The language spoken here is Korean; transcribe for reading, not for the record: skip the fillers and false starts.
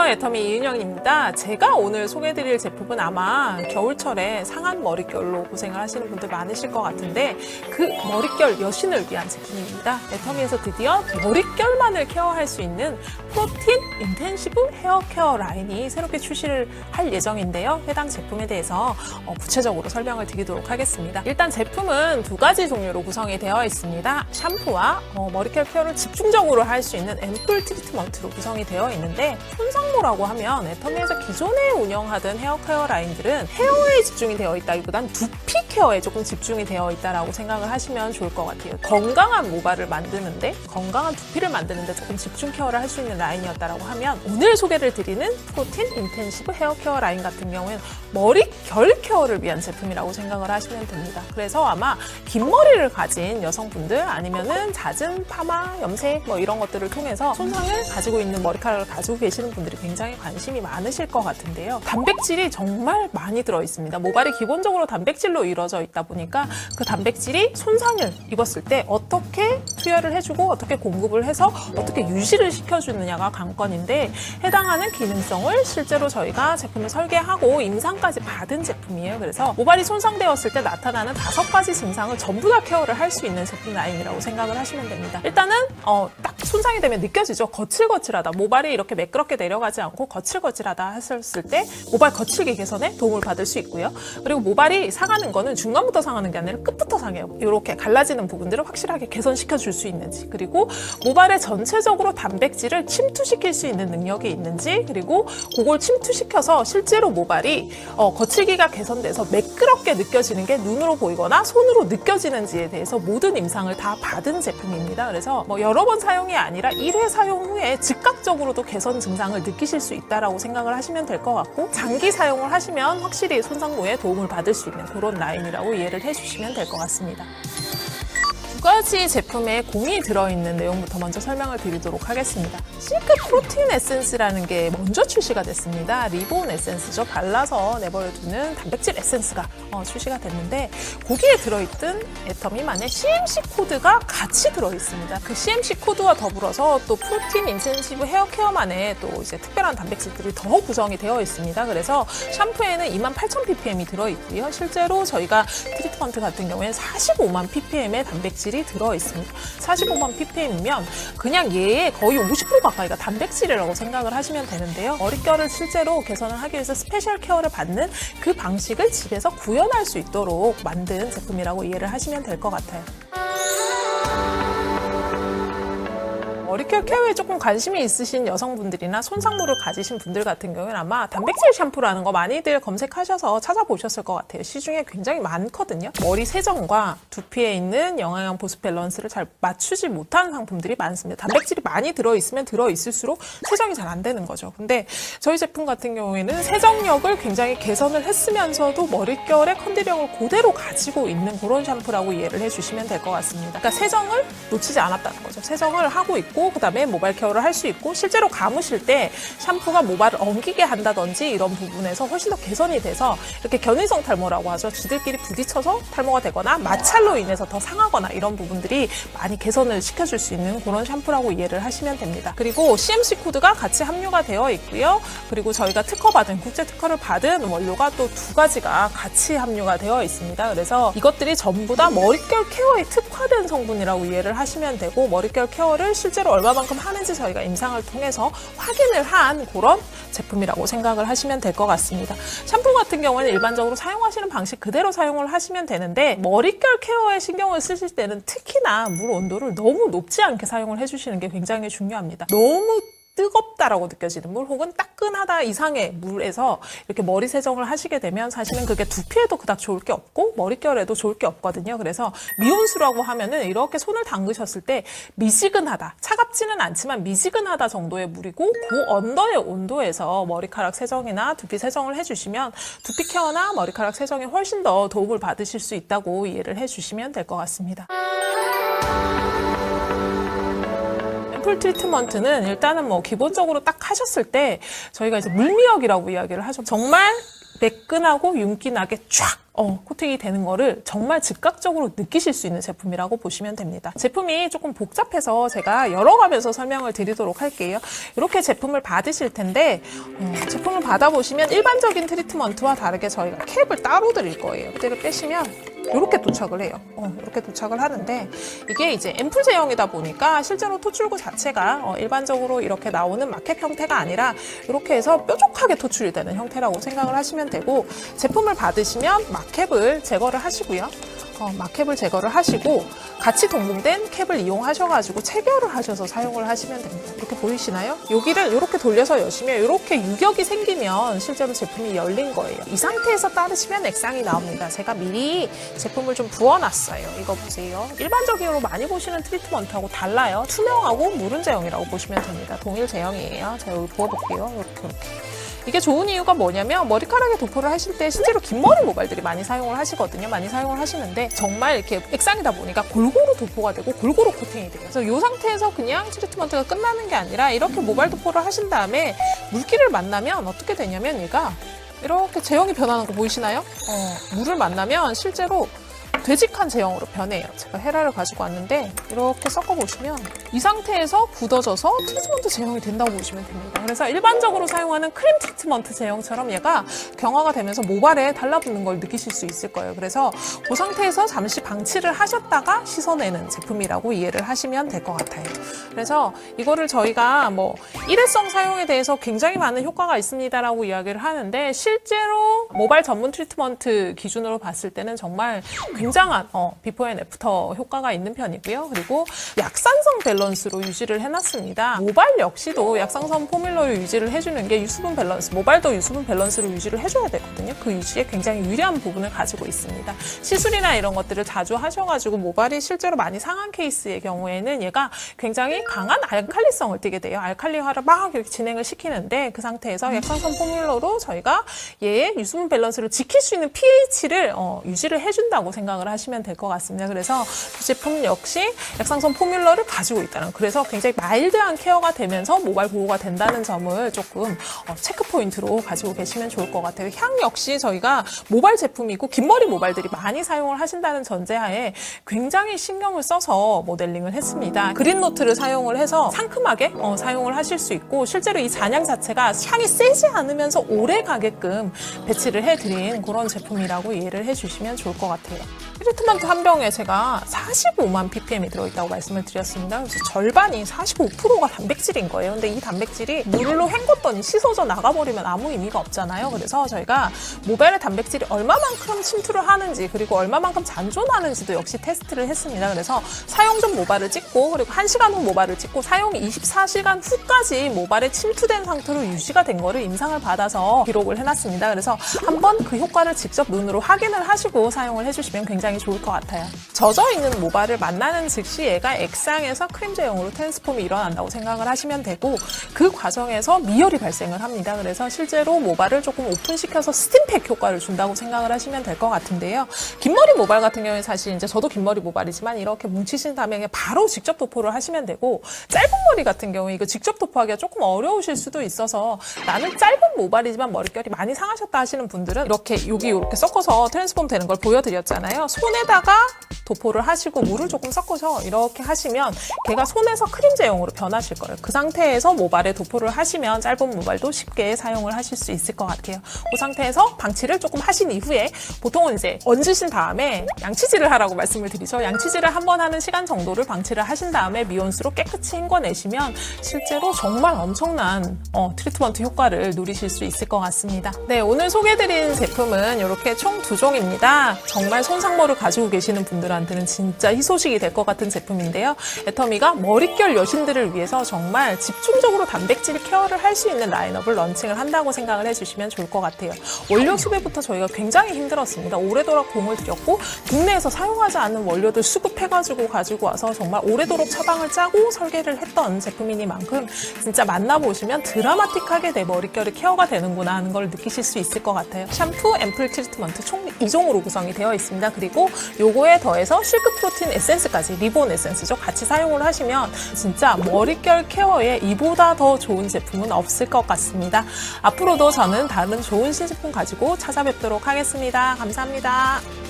안녕하세요, 애터미 이은영입니다. 제가 오늘 소개해드릴 제품은 아마 겨울철에 상한 머릿결로 고생을 하시는 분들 많으실 것 같은데 그 머릿결 여신을 위한 제품입니다. 애터미에서 드디어 머릿결만을 케어할 수 있는 프로틴 인텐시브 헤어 케어 라인이 새롭게 출시를 할 예정인데요. 해당 제품에 대해서 구체적으로 설명을 드리도록 하겠습니다. 일단 제품은 두 가지 종류로 구성이 되어 있습니다. 샴푸와 머릿결 케어를 집중적으로 할 수 있는 앰플 트리트먼트로 구성이 되어 있는데, 손상모라고 하면 애터미에서 기존에 운영하던 헤어 케어 라인들은 헤어에 집중이 되어 있다기보단 두피 케어에 조금 집중이 되어 있다라고 생각을 하시면 좋을 것 같아요. 건강한 모발을 만드는데, 건강한 두피를 만드는데 조금 집중 케어를 할 수 있는 라인이었다라고 하면, 오늘 소개를 드리는 프로틴 인텐시브 헤어 케어 라인 같은 경우에는 머릿결 케어를 위한 제품이라고 생각을 하시면 됩니다. 그래서 아마 긴 머리를 가진 여성분들, 아니면은 잦은 파마, 염색 이런 것들을 통해서 손상을 가지고 있는 머리카락을 가지고 계시는 분들이 굉장히 관심이 많으실 것 같은데요. 단백질이 정말 많이 들어있습니다. 모발이 기본적으로 단백질로 이루어져 있다 보니까 그 단백질이 손상을 입었을 때 어떻게 투여를 해주고 어떻게 공급을 해서 어떻게 유지를 시켜주느냐가 관건인데, 해당하는 기능성을 실제로 저희가 제품을 설계하고 임상까지 받은 제품이에요. 그래서 모발이 손상되었을 때 나타나는 5가지 증상을 전부 다 케어를 할 수 있는 제품 라인이라고 생각을 하시면 됩니다. 일단은 딱 손상이 되면 느껴지죠. 거칠거칠하다. 모발이 이렇게 매끄럽게 내려가지 않고 거칠거칠하다 했을 때 모발 거칠기 개선에 도움을 받을 수 있고요. 그리고 모발이 상하는 거는 중간부터 상하는 게 아니라 끝부터 상해요. 이렇게 갈라지는 부분들을 확실하게 개선시켜 줄 수 있는지, 그리고 모발에 전체적으로 단백질을 침투시킬 수 있는 능력이 있는지, 그리고 그걸 침투시켜서 실제로 모발이 거칠기가 개선돼서 매끄럽게 느껴지는 게 눈으로 보이거나 손으로 느껴지는지에 대해서 모든 임상을 다 받은 제품입니다. 그래서 여러 번 사용이 아니라 1회 사용 후에 즉각적으로도 개선 증상을 느끼실 수 있다라고 생각을 하시면 될 것 같고, 장기 사용을 하시면 확실히 손상모에 도움을 받을 수 있는 그런 라인이라고 이해를 해주시면 될 것 같습니다. 두 가지 제품에 공이 들어있는 내용부터 먼저 설명을 드리도록 하겠습니다. 실크 프로틴 에센스라는 게 먼저 출시가 됐습니다. 리본 에센스죠. 발라서 내버려두는 단백질 에센스가 출시가 됐는데, 거기에 들어있던 애터미만의 CMC 코드가 같이 들어있습니다. 그 CMC 코드와 더불어서 또 프로틴 인텐시브 헤어 케어만의 또 이제 특별한 단백질들이 더 구성이 되어 있습니다. 그래서 샴푸에는 28,000ppm이 들어있고요. 실제로 저희가 트리트먼트 같은 경우에는 45만 ppm의 단백질이 들어있습니다. 45만 ppm이면 그냥 얘의 거의 50% 가까이가 단백질이라고 생각을 하시면 되는데요. 머릿결을 실제로 개선을 하기 위해서 스페셜 케어를 받는 그 방식을 집에서 구현할 수 있도록 만든 제품이라고 이해를 하시면 될 것 같아요. 머릿결 케어에 조금 관심이 있으신 여성분들이나 손상모를 가지신 분들 같은 경우는 아마 단백질 샴푸라는 거 많이들 검색하셔서 찾아보셨을 것 같아요. 시중에 굉장히 많거든요. 머리 세정과 두피에 있는 영양양 보습 밸런스를 잘 맞추지 못한 상품들이 많습니다. 단백질이 많이 들어있으면 들어있을수록 세정이 잘 안 되는 거죠. 근데 저희 제품 같은 경우에는 세정력을 굉장히 개선을 했으면서도 머릿결의 컨디력을 그대로 가지고 있는 그런 샴푸라고 이해를 해주시면 될 것 같습니다. 그러니까 세정을 놓치지 않았다는 거죠. 세정을 하고 있고, 그 다음에 모발 케어를 할 수 있고, 실제로 감으실 때 샴푸가 모발을 엉키게 한다든지 이런 부분에서 훨씬 더 개선이 돼서, 이렇게 견인성 탈모라고 하죠. 지들끼리 부딪혀서 탈모가 되거나 마찰로 인해서 더 상하거나 이런 부분들이 많이 개선을 시켜줄 수 있는 그런 샴푸라고 이해를 하시면 됩니다. 그리고 CMC 코드가 같이 함유가 되어 있고요. 그리고 저희가 특허받은, 국제 특허를 받은 원료가 또 2가지가 같이 함유가 되어 있습니다. 그래서 이것들이 전부 다 머릿결 케어에 특화된 성분이라고 이해를 하시면 되고, 머릿결 케어를 실제로 얼마만큼 하는지 저희가 임상을 통해서 확인을 한 그런 제품이라고 생각을 하시면 될 것 같습니다. 샴푸 같은 경우는 일반적으로 사용하시는 방식 그대로 사용을 하시면 되는데, 머릿결 케어에 신경을 쓰실 때는 특히나 물 온도를 너무 높지 않게 사용을 해주시는 게 굉장히 중요합니다. 너무 뜨겁다라고 느껴지는 물, 혹은 따끈하다 이상의 물에서 이렇게 머리 세정을 하시게 되면 사실은 그게 두피에도 그닥 좋을 게 없고 머릿결에도 좋을 게 없거든요. 그래서 미온수라고 하면은 이렇게 손을 담그셨을 때 미지근하다, 차갑지는 않지만 미지근하다 정도의 물이고, 그 언더의 온도에서 머리카락 세정이나 두피 세정을 해주시면 두피 케어나 머리카락 세정에 훨씬 더 도움을 받으실 수 있다고 이해를 해주시면 될 것 같습니다. 앰플 트리트먼트는 일단은 기본적으로 딱 하셨을 때 저희가 이제 물미역이라고 이야기를 하죠. 정말 매끈하고 윤기나게 쫙 코팅이 되는 거를 정말 즉각적으로 느끼실 수 있는 제품이라고 보시면 됩니다. 제품이 조금 복잡해서 제가 열어가면서 설명을 드리도록 할게요. 이렇게 제품을 받으실 텐데 제품을 받아보시면 일반적인 트리트먼트와 다르게 저희가 캡을 따로 드릴 거예요. 그대로 빼시면 이렇게 도착을 해요. 이렇게 도착을 하는데 이게 이제 앰플 제형이다 보니까 실제로 토출구 자체가 일반적으로 이렇게 나오는 마켓 형태가 아니라 이렇게 해서 뾰족하게 토출이 되는 형태라고 생각을 하시면 되고, 제품을 받으시면 마켓을 제거를 하시고요. 마켓을 제거를 하시고 같이 동봉된 캡을 이용하셔가지고 체결을 하셔서 사용을 하시면 됩니다. 이렇게 보이시나요? 여기를 이렇게 돌려서 여시면 이렇게 유격이 생기면 실제로 제품이 열린 거예요. 이 상태에서 따르시면 액상이 나옵니다. 제가 미리 제품을 좀 부어놨어요. 이거 보세요. 일반적으로 많이 보시는 트리트먼트하고 달라요. 투명하고 무른 제형이라고 보시면 됩니다. 동일 제형이에요. 제가 여기 부어볼게요. 이렇게. 이게 좋은 이유가 뭐냐면 머리카락에 도포를 하실 때 실제로 긴 머리 모발들이 많이 사용을 하시거든요. 많이 사용을 하시는데 정말 이렇게 액상이다 보니까 골고루 도포가 되고 골고루 코팅이 돼요. 그래서 이 상태에서 그냥 트리트먼트가 끝나는 게 아니라 이렇게 모발 도포를 하신 다음에 물기를 만나면 어떻게 되냐면 얘가 이렇게 제형이 변하는 거 보이시나요? 물을 만나면 실제로 되직한 제형으로 변해요. 제가 헤라를 가지고 왔는데 이렇게 섞어보시면 이 상태에서 굳어져서 트리트먼트 제형이 된다고 보시면 됩니다. 그래서 일반적으로 사용하는 크림 트리트먼트 제형처럼 얘가 경화가 되면서 모발에 달라붙는 걸 느끼실 수 있을 거예요. 그래서 그 상태에서 잠시 방치를 하셨다가 씻어내는 제품이라고 이해를 하시면 될 것 같아요. 그래서 이거를 저희가 일회성 사용에 대해서 굉장히 많은 효과가 있습니다라고 이야기를 하는데 실제로 모발 전문 트리트먼트 기준으로 봤을 때는 정말 굉장한 비포 앤 애프터 효과가 있는 편이고요. 그리고 약산성 밸런스로 유지를 해놨습니다. 모발 역시도 약산성 포뮬러로 유지를 해주는 게 유수분 밸런스, 모발도 유수분 밸런스로 유지를 해줘야 되거든요. 그 유지에 굉장히 유리한 부분을 가지고 있습니다. 시술이나 이런 것들을 자주 하셔가지고 모발이 실제로 많이 상한 케이스의 경우에는 얘가 굉장히 강한 알칼리성을 띠게 돼요. 알칼리화를 막 이렇게 진행을 시키는데 그 상태에서 약산성 포뮬러로 저희가 얘의 유수분 밸런스를 지킬 수 있는 pH를 유지를 해준다고 생각을 하시면 될 것 같습니다. 그래서 이 제품 역시 약산성 포뮬러를 가지고 있다는, 그래서 굉장히 마일드한 케어가 되면서 모발 보호가 된다는 점을 조금 체크 포인트로 가지고 계시면 좋을 것 같아요. 향 역시 저희가 모발 제품이고 긴 머리 모발들이 많이 사용을 하신다는 전제하에 굉장히 신경을 써서 모델링을 했습니다. 그린노트를 사용을 해서 상큼하게 사용을 하실 수 있고, 실제로 이 잔향 자체가 향이 세지 않으면서 오래 가게끔 배치를 해드린 그런 제품이라고 이해를 해주시면 좋을 것 같아요. 트리트먼트 한 병에 제가 45만 ppm이 들어있다고 말씀을 드렸습니다. 그래서 절반이 45%가 단백질인 거예요. 근데 이 단백질이 물로 헹궜더니 씻어져 나가버리면 아무 의미가 없잖아요. 그래서 저희가 모발에 단백질이 얼마만큼 침투를 하는지, 그리고 얼마만큼 잔존하는지도 역시 테스트를 했습니다. 그래서 사용 전 모발을 찍고, 그리고 1시간 후 모발을 찍고, 사용 24시간 후까지 모발에 침투된 상태로 유지가 된 거를 임상을 받아서 기록을 해놨습니다. 그래서 한번 그 효과를 직접 눈으로 확인을 하시고 사용을 해주시면 굉장히 좋을 것 같아요. 젖어있는 모발을 만나는 즉시 얘가 액상에서 크림 제형으로 트랜스폼이 일어난다고 생각을 하시면 되고, 그 과정에서 미열이 발생을 합니다. 그래서 실제로 모발을 조금 오픈시켜서 스팀팩 효과를 준다고 생각을 하시면 될 것 같은데요. 긴머리 모발 같은 경우에 사실 이제 저도 긴머리 모발이지만 이렇게 뭉치신 다음에 바로 직접 도포를 하시면 되고, 짧은 머리 같은 경우에 이거 직접 도포하기가 조금 어려우실 수도 있어서 나는 짧은 모발이지만 머릿결이 많이 상하셨다 하시는 분들은 이렇게 여기 이렇게 섞어서 트랜스폼 되는 걸 보여드렸잖아요. 손에다가 도포를 하시고 물을 조금 섞어서 이렇게 하시면 걔가 손에서 크림 제형으로 변하실 거예요. 그 상태에서 모발에 도포를 하시면 짧은 모발도 쉽게 사용을 하실 수 있을 것 같아요. 그 상태에서 방치를 조금 하신 이후에 보통은 이제 얹으신 다음에 양치질을 하라고 말씀을 드리죠. 양치질을 한 번 하는 시간 정도를 방치를 하신 다음에 미온수로 깨끗이 헹궈내시면 실제로 정말 엄청난 트리트먼트 효과를 누리실 수 있을 것 같습니다. 네, 오늘 소개해드린 제품은 이렇게 총 2종입니다. 정말 손상모를 가지고 계시는 분들한테는 진짜 희소식이 될 것 같은 제품인데요. 애터미가 머릿결 여신들을 위해서 정말 집중적으로 단백질 케어를 할 수 있는 라인업을 런칭을 한다고 생각을 해주시면 좋을 것 같아요. 원료 수배부터 저희가 굉장히 힘들었습니다. 오래도록 공을 들였고 국내에서 사용하지 않는 원료들 수급해가지고 가지고 와서 정말 오래도록 처방을 짜고 설계를 했던 제품이니만큼 진짜 만나보시면 드라마틱하게 내 머릿결이 케어가 되는구나 하는 걸 느끼실 수 있을 것 같아요. 샴푸, 앰플 트리트먼트 총 2종으로 구성이 되어 있습니다. 그리고 그리고 요거에 더해서 실크 프로틴 에센스까지, 리본 에센스죠. 같이 사용을 하시면 진짜 머릿결 케어에 이보다 더 좋은 제품은 없을 것 같습니다. 앞으로도 저는 다른 좋은 신제품 가지고 찾아뵙도록 하겠습니다. 감사합니다.